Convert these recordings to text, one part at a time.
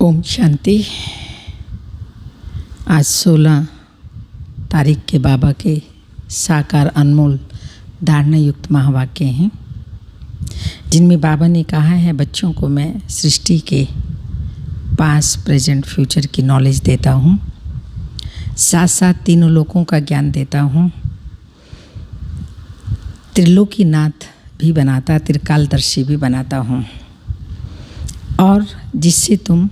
ओम शांति। आज 16 तारीख के बाबा के साकार अनमोल धारणा युक्त महावाक्य हैं, जिनमें बाबा ने कहा है, बच्चों को मैं सृष्टि के पास्ट प्रेजेंट फ्यूचर की नॉलेज देता हूँ, साथ साथ तीनों लोकों का ज्ञान देता हूँ, त्रिलोकीनाथ भी बनाता, त्रिकालदर्शी भी बनाता हूँ, और जिससे तुम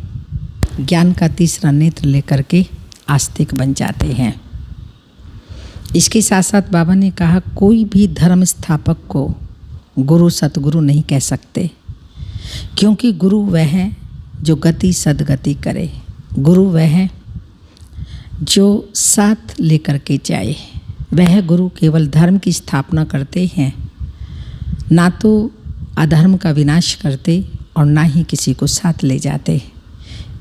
ज्ञान का तीसरा नेत्र लेकर के आस्तिक बन जाते हैं। इसके साथ साथ बाबा ने कहा, कोई भी धर्म स्थापक को गुरु सतगुरु नहीं कह सकते, क्योंकि गुरु वह है जो गति सदगति करे, गुरु वह है जो साथ लेकर के जाए। वह गुरु केवल धर्म की स्थापना करते हैं, ना तो अधर्म का विनाश करते और ना ही किसी को साथ ले जाते।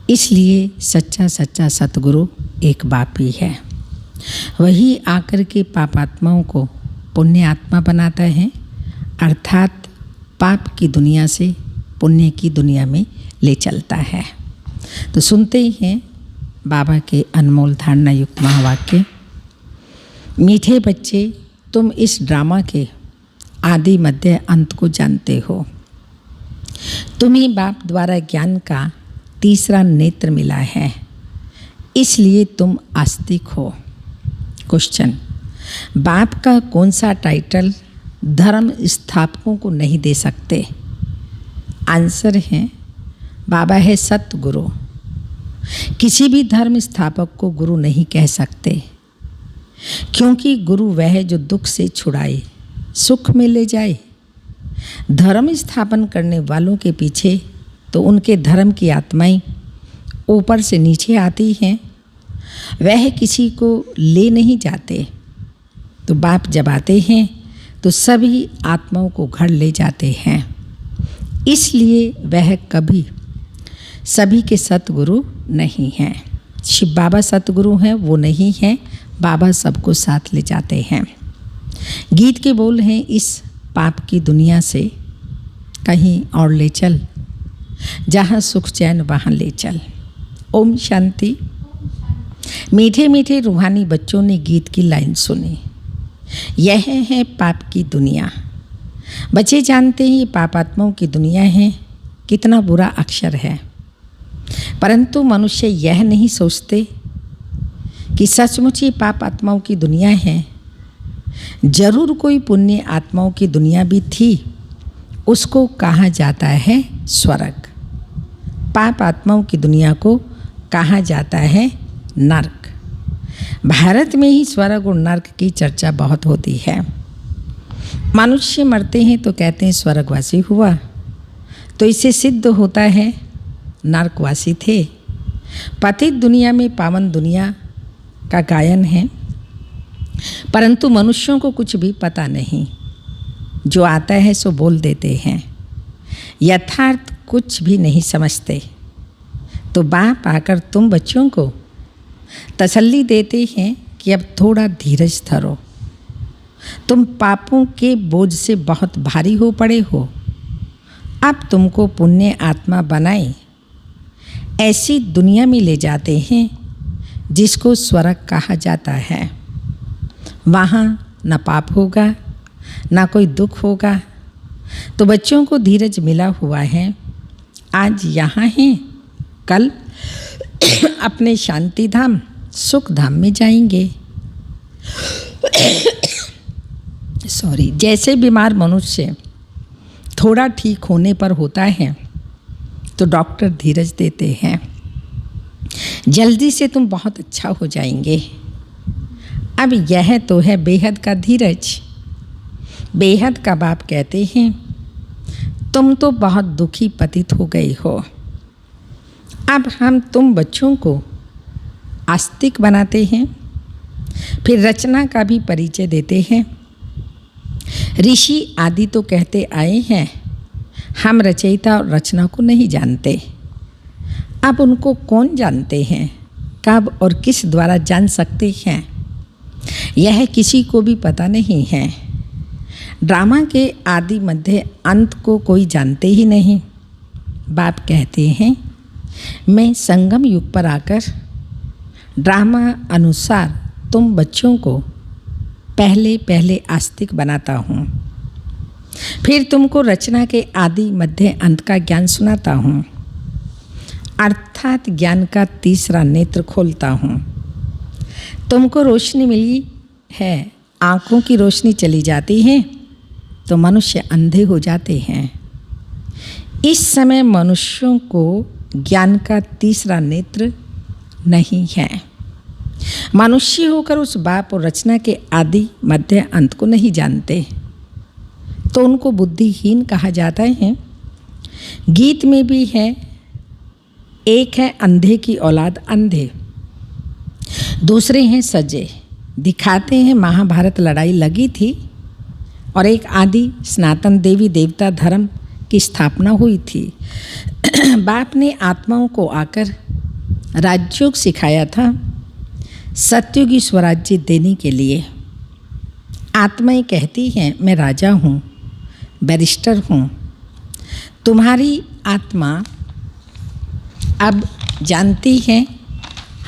इसलिए सच्चा सच्चा सतगुरु एक बाप ही है। वही आकर के पापात्माओं को पुण्य आत्मा बनाता है, अर्थात पाप की दुनिया से पुण्य की दुनिया में ले चलता है। तो सुनते ही हैं बाबा के अनमोल धारणा युक्त महावाक्य। मीठे बच्चे, तुम इस ड्रामा के आदि मध्य अंत को जानते हो। तुम्हें बाप द्वारा ज्ञान का तीसरा नेत्र मिला है, इसलिए तुम आस्तिक हो। क्वेश्चन, बाप का कौन सा टाइटल धर्म स्थापकों को नहीं दे सकते? आंसर है, बाबा है सतगुरु। किसी भी धर्म स्थापक को गुरु नहीं कह सकते, क्योंकि गुरु वह जो दुख से छुड़ाए, सुख में ले जाए। धर्म स्थापन करने वालों के पीछे तो उनके धर्म की आत्माएं ऊपर से नीचे आती हैं, वह किसी को ले नहीं जाते। तो बाप जब आते हैं तो सभी आत्माओं को घर ले जाते हैं, इसलिए वह कभी सभी के सतगुरु नहीं हैं। शिव बाबा सतगुरु हैं, वो नहीं हैं। बाबा सबको साथ ले जाते हैं। गीत के बोल हैं, इस पाप की दुनिया से कहीं और ले चल, जहाँ सुख चैन वहाँ ले चल। ओम शांति। मीठे मीठे रूहानी बच्चों ने गीत की लाइन सुनी, यह है पाप की दुनिया। बच्चे जानते हैं ये पापात्माओं की दुनिया है, कितना बुरा अक्षर है, परंतु मनुष्य यह नहीं सोचते कि सचमुच ये पाप आत्माओं की दुनिया है। जरूर कोई पुण्य आत्माओं की दुनिया भी थी, उसको कहा जाता है स्वर्ग। पाप आत्माओं की दुनिया को कहा जाता है नर्क। भारत में ही स्वर्ग और नर्क की चर्चा बहुत होती है। मनुष्य मरते हैं तो कहते हैं स्वर्गवासी हुआ, तो इससे सिद्ध होता है नर्कवासी थे। पतित दुनिया में पावन दुनिया का गायन है, परंतु मनुष्यों को कुछ भी पता नहीं, जो आता है सो बोल देते हैं, यथार्थ कुछ भी नहीं समझते। तो बाप आकर तुम बच्चों को तसल्ली देते हैं कि अब थोड़ा धीरज धरो, तुम पापों के बोझ से बहुत भारी हो पड़े हो। अब तुमको पुण्य आत्मा बनाए ऐसी दुनिया में ले जाते हैं जिसको स्वर्ग कहा जाता है। वहाँ न पाप होगा, ना कोई दुख होगा। तो बच्चों को धीरज मिला हुआ है। आज यहाँ हैं, कल अपने शांति धाम सुख धाम में जाएंगे। जैसे बीमार मनुष्य थोड़ा ठीक होने पर होता है तो डॉक्टर धीरज देते हैं, जल्दी से तुम बहुत अच्छा हो जाएंगे। अब यह तो है बेहद का धीरज। बेहद का बाप कहते हैं, तुम तो बहुत दुखी पतित हो गए हो। अब हम तुम बच्चों को आस्तिक बनाते हैं, फिर रचना का भी परिचय देते हैं। ऋषि आदि तो कहते आए हैं, हम रचयिता और रचना को नहीं जानते। अब उनको कौन जानते हैं, कब और किस द्वारा जान सकते हैं, यह किसी को भी पता नहीं है। ड्रामा के आदि मध्य अंत को कोई जानते ही नहीं। बाप कहते हैं, मैं संगम युग पर आकर ड्रामा अनुसार तुम बच्चों को पहले पहले आस्तिक बनाता हूँ, फिर तुमको रचना के आदि मध्य अंत का ज्ञान सुनाता हूँ, अर्थात ज्ञान का तीसरा नेत्र खोलता हूँ। तुमको रोशनी मिली है, आँखों की रोशनी चली जाती है तो मनुष्य अंधे हो जाते हैं। इस समय मनुष्यों को ज्ञान का तीसरा नेत्र नहीं है। मनुष्य होकर उस बाप और रचना के आदि मध्य अंत को नहीं जानते तो उनको बुद्धिहीन कहा जाता है। गीत में भी है, एक है अंधे की औलाद अंधे, दूसरे हैं सजे, दिखाते हैं महाभारत लड़ाई लगी थी और एक आदि सनातन देवी देवता धर्म की स्थापना हुई थी। बाप ने आत्माओं को आकर राजयोग सिखाया था सत्युगी स्वराज्य देने के लिए। आत्माएं कहती हैं मैं राजा हूँ, बैरिस्टर हूँ। तुम्हारी आत्मा अब जानती है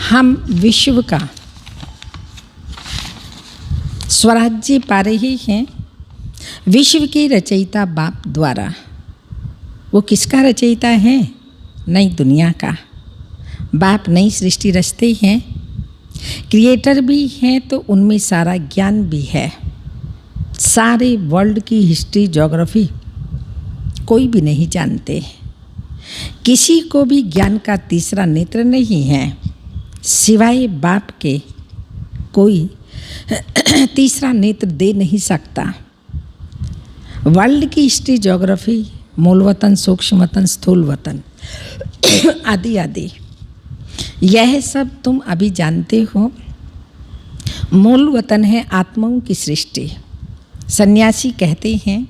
हम विश्व का स्वराज्य पा रहे हैं विश्व के रचयिता बाप द्वारा। वो किसका रचयिता है? नई दुनिया का। बाप नई सृष्टि रचते हैं, क्रिएटर भी हैं तो उनमें सारा ज्ञान भी है। सारे वर्ल्ड की हिस्ट्री ज्योग्राफी कोई भी नहीं जानते, किसी को भी ज्ञान का तीसरा नेत्र नहीं है। सिवाय बाप के कोई तीसरा नेत्र दे नहीं सकता। वर्ल्ड की हिस्ट्री ज्योग्राफी, मूल वतन, सूक्ष्म वतन, स्थूल वतन आदि आदि, यह सब तुम अभी जानते हो। मूल वतन है आत्माओं की सृष्टि। सन्यासी कहते हैं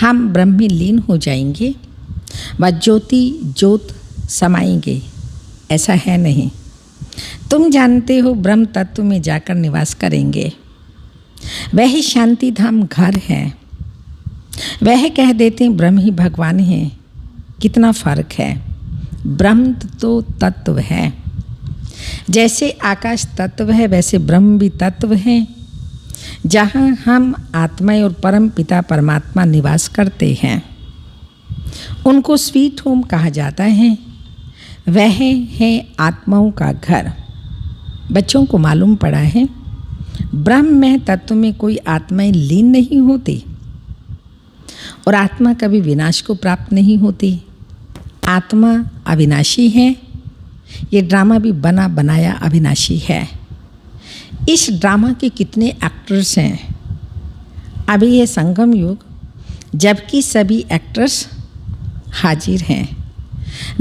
हम ब्रह्म में लीन हो जाएंगे व ज्योति ज्योत समाएंगे। ऐसा है नहीं। तुम जानते हो ब्रह्म तत्व में जाकर निवास करेंगे। वह शांति धाम घर है। वह कह देते हैं ब्रह्म ही भगवान है। कितना फर्क है। ब्रह्म तो तत्व है। जैसे आकाश तत्व है वैसे ब्रह्म भी तत्व है, जहाँ हम आत्मा और परम पिता परमात्मा निवास करते हैं। उनको स्वीट होम कहा जाता है। वह है आत्माओं का घर। बच्चों को मालूम पड़ा है ब्रह्म में तत्व में कोई आत्माएं लीन नहीं होती और आत्मा कभी विनाश को प्राप्त नहीं होती। आत्मा अविनाशी है। ये ड्रामा भी बना बनाया अविनाशी है। इस ड्रामा के कितने एक्टर्स हैं। अभी ये संगम युग जबकि सभी एक्टर्स हाजिर हैं।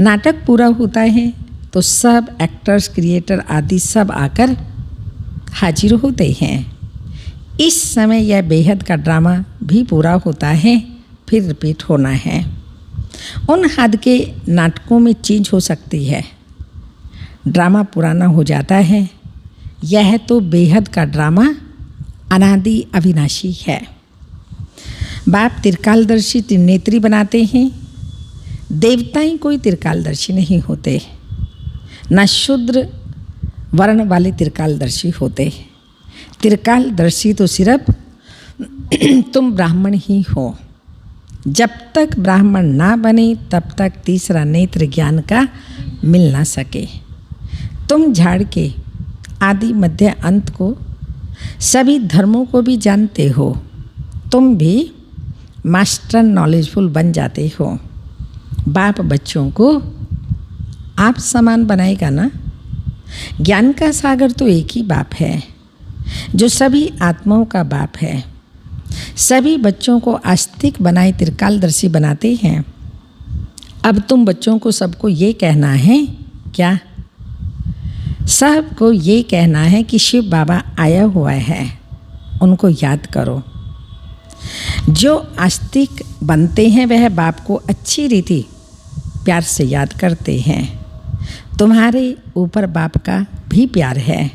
नाटक पूरा होता है तो सब एक्टर्स क्रिएटर आदि सब आकर हाजिर होते हैं। इस समय यह बेहद का ड्रामा भी पूरा होता है, फिर रिपीट होना है। उन हद के नाटकों में चेंज हो सकती है, ड्रामा पुराना हो जाता है। यह तो बेहद का ड्रामा अनादि अविनाशी है। बाप त्रिकालदर्शी त्रिनेत्री बनाते हैं। देवताएं कोई त्रिकालदर्शी नहीं होते, न शूद्र वर्ण वाले त्रिकालदर्शी होते। त्रिकालदर्शी तो सिर्फ तुम ब्राह्मण ही हो। जब तक ब्राह्मण ना बने तब तक तीसरा नेत्र ज्ञान का मिल ना सके। तुम झाड़ के आदि मध्य अंत को सभी धर्मों को भी जानते हो। तुम भी मास्टर नॉलेजफुल बन जाते हो। बाप बच्चों को आप समान बनाएगा ना। ज्ञान का सागर तो एक ही बाप है जो सभी आत्माओं का बाप है। सभी बच्चों को आस्तिक बनाए त्रिकालदर्शी बनाते हैं। अब तुम बच्चों को सबको ये कहना है क्या? सबको ये कहना है कि शिव बाबा आया हुआ है, उनको याद करो। जो आस्तिक बनते हैं वह बाप को अच्छी रीति प्यार से याद करते हैं। तुम्हारे ऊपर बाप का भी प्यार है।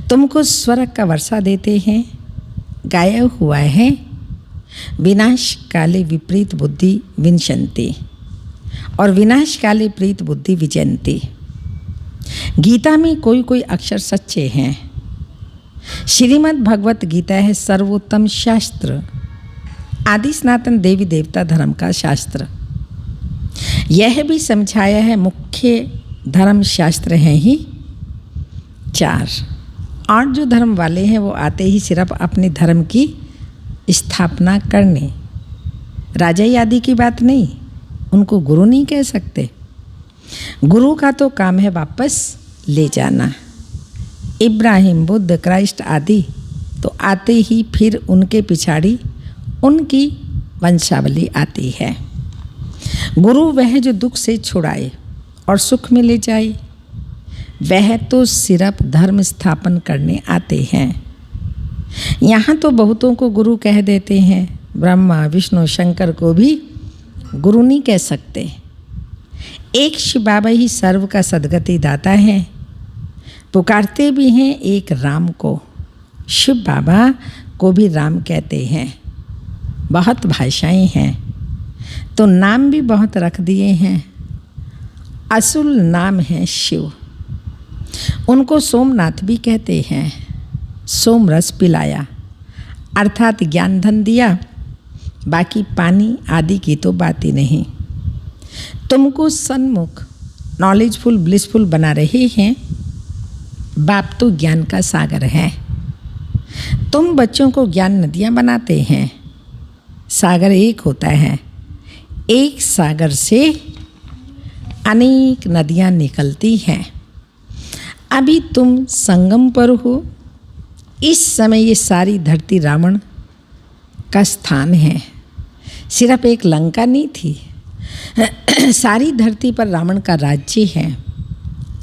तुमको स्वर्ग का वर्षा देते हैं। गाया हुआ है विनाश काले विपरीत बुद्धि विनशंति। और विनाश काले प्रीत बुद्धि विजयंती। गीता में कोई कोई अक्षर सच्चे हैं। श्रीमद् भगवत गीता है सर्वोत्तम शास्त्र, आदि सनातन देवी देवता धर्म का शास्त्र। यह भी समझाया है मुख्य धर्म शास्त्र हैं ही 4, और जो धर्म वाले हैं वो आते ही सिर्फ अपने धर्म की स्थापना करने, राजा आदि की बात नहीं, उनको गुरु नहीं कह सकते। गुरु का तो काम है वापस ले जाना। इब्राहिम, बुद्ध, क्राइस्ट आदि तो आते ही फिर उनके पिछाड़ी उनकी वंशावली आती है। गुरु वह जो दुख से छुड़ाए और सुख में ले जाए, वह तो सिर्फ धर्म स्थापन करने आते हैं। यहाँ तो बहुतों को गुरु कह देते हैं, ब्रह्मा विष्णु शंकर को भी गुरु नहीं कह सकते। एक शिव बाबा ही सर्व का सद्गति दाता है। पुकारते भी हैं एक राम को, शिव बाबा को भी राम कहते हैं। बहुत भाषाएं हैं तो नाम भी बहुत रख दिए हैं। असुल नाम है शिव। उनको सोमनाथ भी कहते हैं। सोम रस पिलाया अर्थात ज्ञान धन दिया, बाकी पानी आदि की तो बात ही नहीं। तुमको सन्मुख नॉलेजफुल ब्लिसफुल बना रहे हैं। बाप तो ज्ञान का सागर है। तुम बच्चों को ज्ञान नदियाँ बनाते हैं। सागर एक होता है, एक सागर से अनेक नदियाँ निकलती हैं। अभी तुम संगम पर हो। इस समय ये सारी धरती रावण का स्थान है। सिर्फ एक लंका नहीं थी, सारी धरती पर रावण का राज्य है।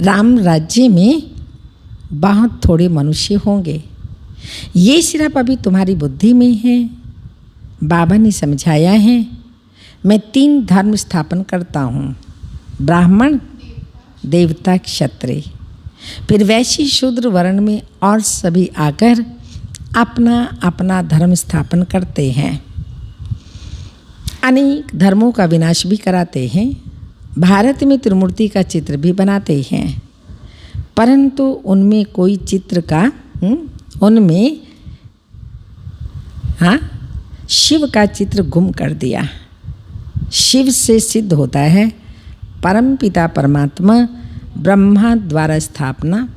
राम राज्य में बहुत थोड़े मनुष्य होंगे। ये सिर्फ अभी तुम्हारी बुद्धि में है। बाबा ने समझाया है, मैं 3 धर्म स्थापन करता हूँ, ब्राह्मण, देवता, क्षत्रिय। फिर वैश्य शूद्र वर्ण में और सभी आकर अपना अपना धर्म स्थापन करते हैं। अनेक धर्मों का विनाश भी कराते हैं। भारत में त्रिमूर्ति का चित्र भी बनाते हैं, परंतु उनमें कोई चित्र का उनमें शिव का चित्र गुम कर दिया। शिव से सिद्ध होता है परम पिता परमात्मा। ब्रह्मा द्वारा स्थापना,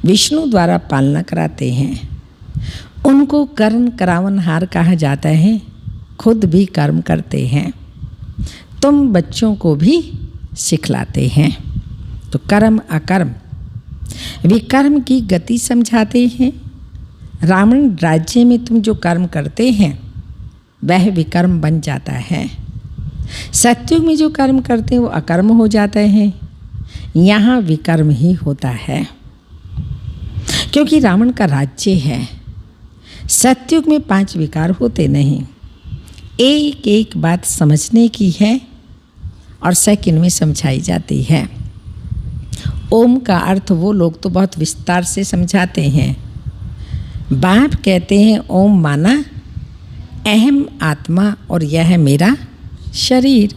विष्णु द्वारा पालना कराते हैं। उनको कर्म करावनहार कहा जाता है। खुद भी कर्म करते हैं, तुम बच्चों को भी सिखलाते हैं। तो कर्म अकर्म विकर्म की गति समझाते हैं। रावण राज्य में तुम जो कर्म करते हैं वह विकर्म बन जाता है। सत्युग में जो कर्म करते हैं वो अकर्म हो जाता है। यहाँ विकर्म ही होता है, क्योंकि रावण का राज्य है। सत्युग में 5 विकार होते नहीं। एक एक बात समझने की है और सेकंड में समझाई जाती है। ओम का अर्थ वो लोग तो बहुत विस्तार से समझाते हैं। बाप कहते हैं ओम माना अहम आत्मा और यह है मेरा शरीर।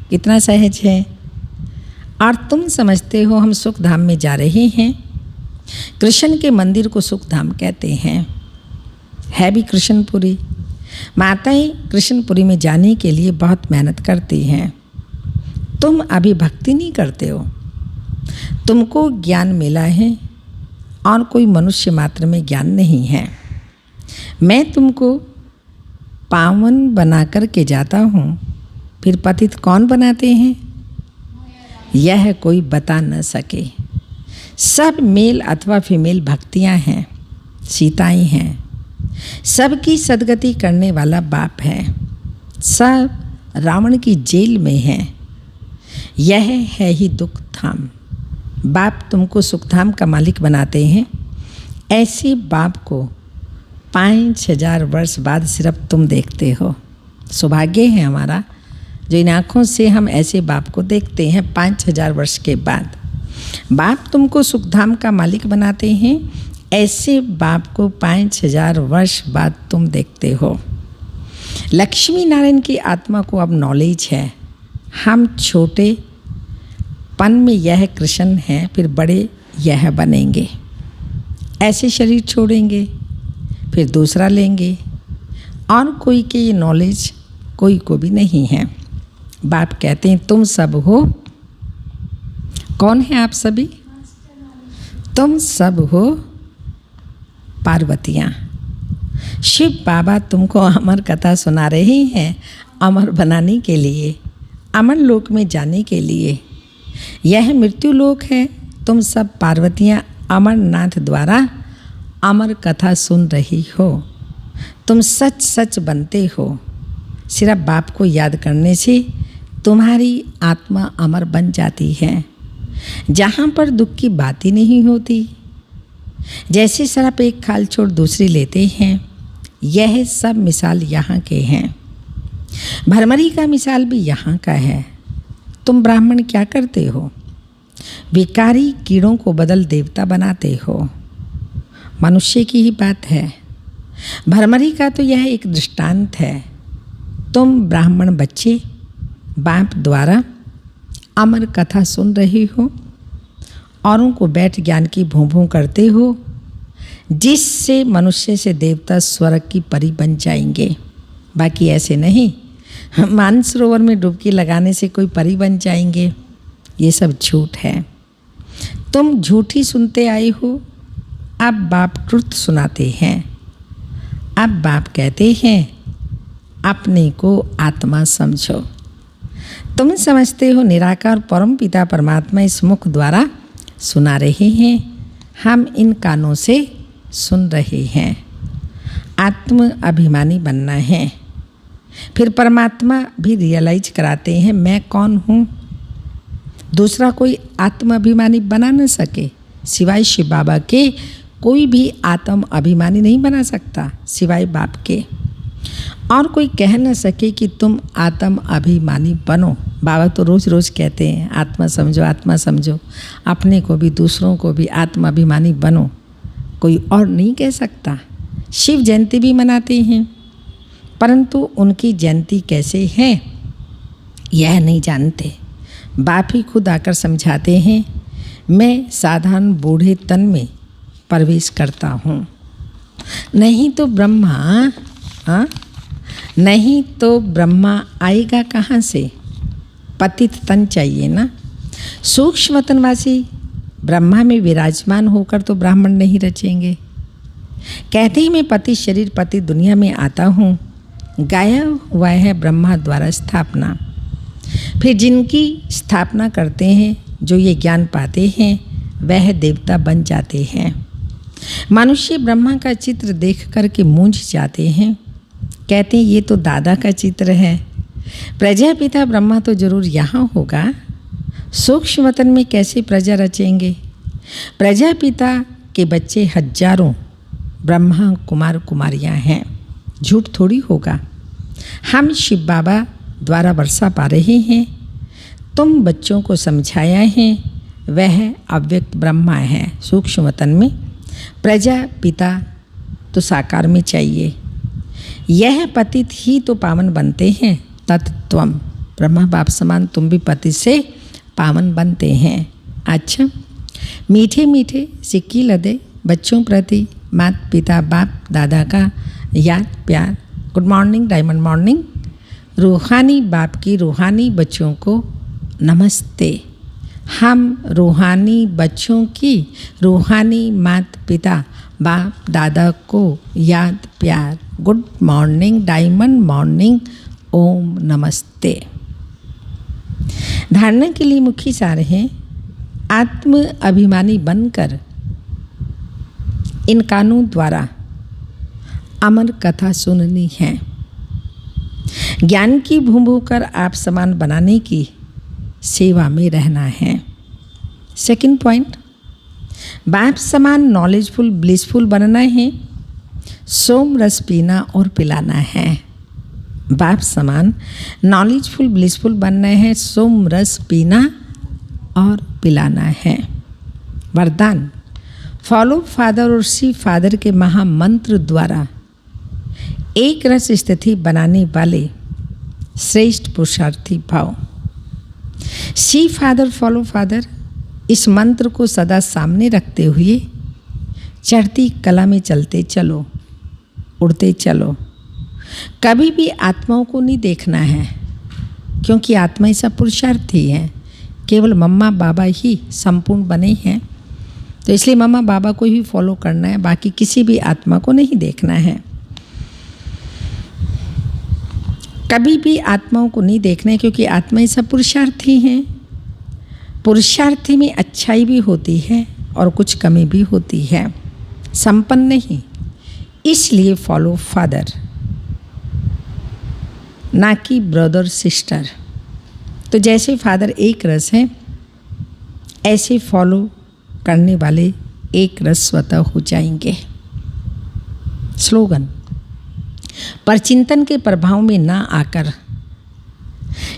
कितना सहज है। और तुम समझते हो हम सुख धाम में जा रहे हैं। कृष्ण के मंदिर को सुख धाम कहते हैं, है भी कृष्णपुरी। माताएं कृष्णपुरी में जाने के लिए बहुत मेहनत करती हैं। तुम अभी भक्ति नहीं करते हो। तुमको ज्ञान मिला है और कोई मनुष्य मात्र में ज्ञान नहीं है। मैं तुमको पावन बना कर के जाता हूँ, फिर पतित कौन बनाते हैं यह कोई बता न सके। सब मेल अथवा फीमेल भक्तियाँ हैं, सीताएं हैं। सबकी सदगति करने वाला बाप है। सब रावण की जेल में हैं। यह है ही दुख धाम। बाप तुमको सुखधाम का मालिक बनाते हैं। ऐसे बाप को 5000 वर्ष बाद सिर्फ तुम देखते हो। सौभाग्य है हमारा जो इन आँखों से हम ऐसे बाप को देखते हैं 5000 वर्ष के बाद। बाप तुमको सुखधाम का मालिक बनाते हैं। ऐसे बाप को 5000 वर्ष बाद तुम देखते हो। लक्ष्मी नारायण की आत्मा को अब नॉलेज है हम छोटे पन में यह कृष्ण हैं, फिर बड़े यह बनेंगे। ऐसे शरीर छोड़ेंगे, फिर दूसरा लेंगे, और कोई के ये नॉलेज कोई को भी नहीं है। बाप कहते हैं तुम सब हो। कौन है आप सभी? तुम सब हो पार्वतियाँ। शिव बाबा तुमको अमर कथा सुना रहे हैं, अमर बनाने के लिए, अमर लोक में जाने के लिए। यह मृत्यु लोक है। तुम सब पार्वतियाँ अमरनाथ द्वारा अमर कथा सुन रही हो। तुम सच सच बनते हो। सिर्फ बाप को याद करने से तुम्हारी आत्मा अमर बन जाती है, जहाँ पर दुख की बात ही नहीं होती। जैसे शराब एक खाल छोड़ दूसरी लेते हैं, यह सब मिसाल यहाँ के हैं। भरमरी का मिसाल भी यहाँ का है। तुम ब्राह्मण क्या करते हो? विकारी कीड़ों को बदल देवता बनाते हो। मनुष्य की ही बात है। भरमरी का तो यह एक दृष्टांत है। तुम ब्राह्मण बच्चे बाप द्वारा अमर कथा सुन रहे हो, औरों को बैठ ज्ञान की भूं भूं करते हो, जिससे मनुष्य से देवता स्वर्ग की परी बन जाएंगे। बाकी ऐसे नहीं मानसरोवर में डुबकी लगाने से कोई परी बन जाएंगे, ये सब झूठ है। तुम झूठ ही सुनते आए हो। अब बाप ट्रुथ सुनाते हैं। अब बाप कहते हैं अपने को आत्मा समझो। तुम समझते हो निराकार परम पिता परमात्मा इस मुख द्वारा सुना रहे हैं, हम इन कानों से सुन रहे हैं। आत्म अभिमानी बनना है। फिर परमात्मा भी रियलाइज कराते हैं मैं कौन हूँ। दूसरा कोई आत्म अभिमानी बना न सके सिवाय शिव बाबा के। कोई भी आत्म अभिमानी नहीं बना सकता सिवाय बाप के। और कोई कह न सके कि तुम आत्म अभिमानी बनो। बाबा तो रोज़ रोज़ कहते हैं आत्मा समझो, आत्मा समझो। अपने को भी दूसरों को भी आत्म अभिमानी बनो। कोई और नहीं कह सकता। शिव जयंती भी मनाते हैं, परंतु उनकी जयंती कैसे है यह नहीं जानते। बाप ही खुद आकर समझाते हैं मैं साधारण बूढ़े तन में प्रवेश करता हूँ। नहीं तो ब्रह्मा नहीं तो ब्रह्मा आएगा कहाँ से? पतित तन चाहिए ना। सूक्ष्म तनवासी ब्रह्मा में विराजमान होकर तो ब्राह्मण नहीं रचेंगे। कहते ही मैं पति शरीर पति दुनिया में आता हूँ। गाया हुआ है ब्रह्मा द्वारा स्थापना। फिर जिनकी स्थापना करते हैं, जो ये ज्ञान पाते हैं, वह देवता बन जाते हैं। मनुष्य ब्रह्मा का चित्र देख कर के मूंझ जाते हैं। कहते हैं ये तो दादा का चित्र है। प्रजापिता ब्रह्मा तो जरूर यहाँ होगा। सूक्ष्म वतन में कैसे प्रजा रचेंगे? प्रजापिता के बच्चे हजारों ब्रह्मा कुमार कुमारियाँ हैं। झूठ थोड़ी होगा। हम शिव बाबा द्वारा वर्षा पा रहे हैं। तुम बच्चों को समझाया है वह अव्यक्त ब्रह्मा है सूक्ष्म वतन में। प्रजापिता तो साकार में चाहिए। यह पतित ही तो पावन बनते हैं। तत्त्वम ब्रह्मा बाप समान तुम भी पति से पावन बनते हैं। अच्छा, मीठे मीठे सिक्की लदे बच्चों प्रति माता पिता बाप दादा का याद प्यार। Good morning, diamond morning. रूहानी बाप की रूहानी बच्चों को नमस्ते। हम रूहानी बच्चों की रूहानी माता पिता बाप दादा को याद प्यार। गुड मॉर्निंग, डायमंड मॉर्निंग, ओम नमस्ते। धारणा के लिए मुख्य सार है आत्म अभिमानी बनकर इन कानों द्वारा अमर कथा सुननी है। ज्ञान की भूं कर आप समान बनाने की सेवा में रहना है। सेकंड पॉइंट, बाप समान नॉलेजफुल ब्लिसफुल बनना है। सोम रस पीना और पिलाना है। बाप समान नॉलेजफुल ब्लिसफुल बनना है। सोम रस पीना और पिलाना है। वरदान, फॉलो फादर और सी फादर के महामंत्र द्वारा एक रस स्थिति बनाने वाले श्रेष्ठ पुरुषार्थी भाव। सी फादर फॉलो फादर, इस मंत्र को सदा सामने रखते हुए चढ़ती कला में चलते चलो, उड़ते चलो। कभी भी आत्माओं को नहीं देखना है, क्योंकि आत्मा ऐसा पुरुषार्थ ही है। केवल मम्मा बाबा ही संपूर्ण बने हैं, तो इसलिए मम्मा बाबा को ही फॉलो करना है, बाकी किसी भी आत्मा को नहीं देखना है। कभी भी आत्माओं को नहीं देखना है, क्योंकि आत्मा ऐसा पुरुषार्थी हैं। पुरुषार्थी में अच्छाई भी होती है और कुछ कमी भी होती है, संपन्न नहीं। इसलिए फॉलो फादर, ना कि ब्रदर सिस्टर। तो जैसे फादर एक रस है, ऐसे फॉलो करने वाले एक रस स्वतः हो जाएंगे। स्लोगन, पर चिंतन के प्रभाव में ना आकर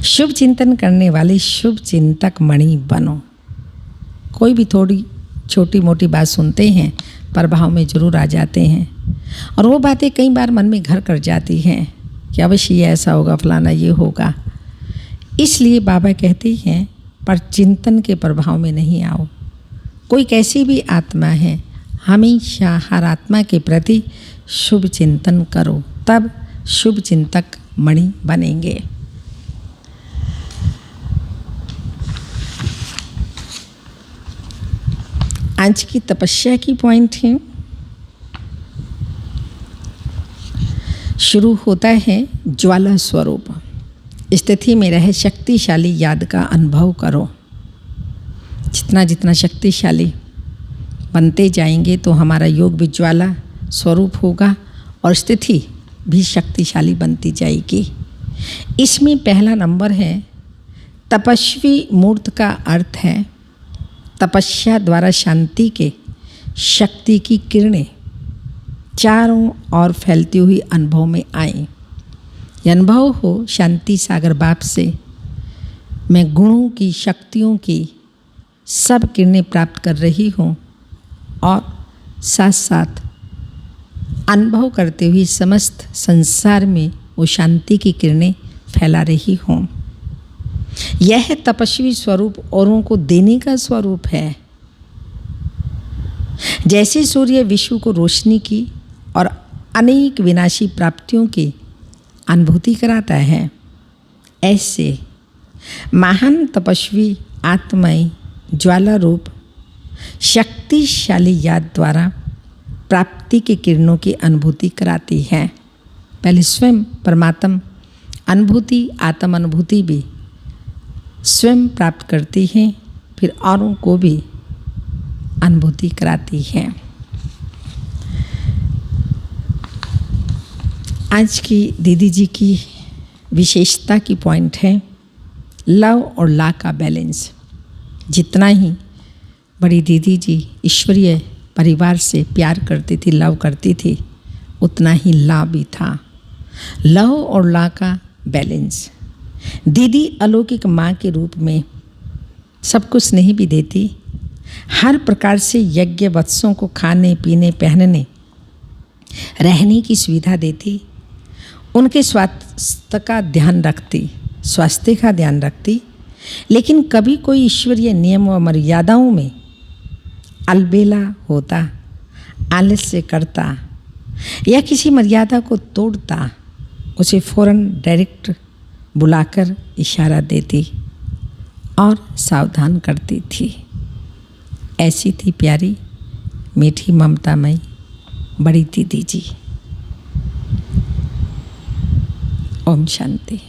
शुभ चिंतन करने वाले शुभ चिंतक मणि बनो। कोई भी थोड़ी छोटी मोटी बात सुनते हैं, प्रभाव में जरूर आ जाते हैं, और वो बातें कई बार मन में घर कर जाती हैं कि अवश्य ये ऐसा होगा, फलाना ये होगा। इसलिए बाबा कहते हैं, पर चिंतन के प्रभाव में नहीं आओ। कोई कैसी भी आत्मा है, हमेशा हर आत्मा के प्रति शुभ चिंतन करो, तब शुभ चिंतक मणि बनेंगे। आज की तपस्या की पॉइंट है, शुरू होता है ज्वाला स्वरूप। स्थिति में रहे शक्तिशाली याद का अनुभव करो। जितना जितना शक्तिशाली बनते जाएंगे तो हमारा योग भी ज्वाला स्वरूप होगा और स्थिति भी शक्तिशाली बनती जाएगी। इसमें पहला नंबर है तपस्वी मूर्त का अर्थ है तपस्या द्वारा शांति के शक्ति की किरणें चारों ओर फैलती हुई अनुभव में आए। यह अनुभव हो शांति सागर बाप से मैं गुणों की शक्तियों की सब किरणें प्राप्त कर रही हूँ और साथ साथ अनुभव करते हुए समस्त संसार में वो शांति की किरणें फैला रही हूँ। यह तपस्वी स्वरूप औरों को देने का स्वरूप है। जैसे सूर्य विश्व को रोशनी की और अनेक विनाशी प्राप्तियों की अनुभूति कराता है, ऐसे महान तपस्वी आत्माएं ज्वाला रूप शक्तिशाली याद द्वारा प्राप्ति के किरणों की अनुभूति कराती है। पहले स्वयं परमात्म अनुभूति, आत्म अनुभूति भी स्वयं प्राप्त करती है, फिर औरों को भी अनुभूति कराती है। आज की दीदी जी की विशेषता की पॉइंट है लव और ला का बैलेंस। जितना ही बड़ी दीदी जी ईश्वरीय परिवार से प्यार करती थी, लव करती थी, उतना ही ला भी था। लव और ला का बैलेंस। दीदी अलौकिक माँ के रूप में सब कुछ नहीं भी देती, हर प्रकार से यज्ञ वत्सों को खाने पीने पहनने रहने की सुविधा देती, उनके स्वास्थ्य का ध्यान रखती, लेकिन कभी कोई ईश्वरीय नियम व मर्यादाओं में अलबेला होता, आलस्य करता या किसी मर्यादा को तोड़ता, उसे फौरन डायरेक्ट बुलाकर इशारा देती और सावधान करती थी। ऐसी थी प्यारी मीठी ममतामयी बड़ी दीदी जी। ओम शांति।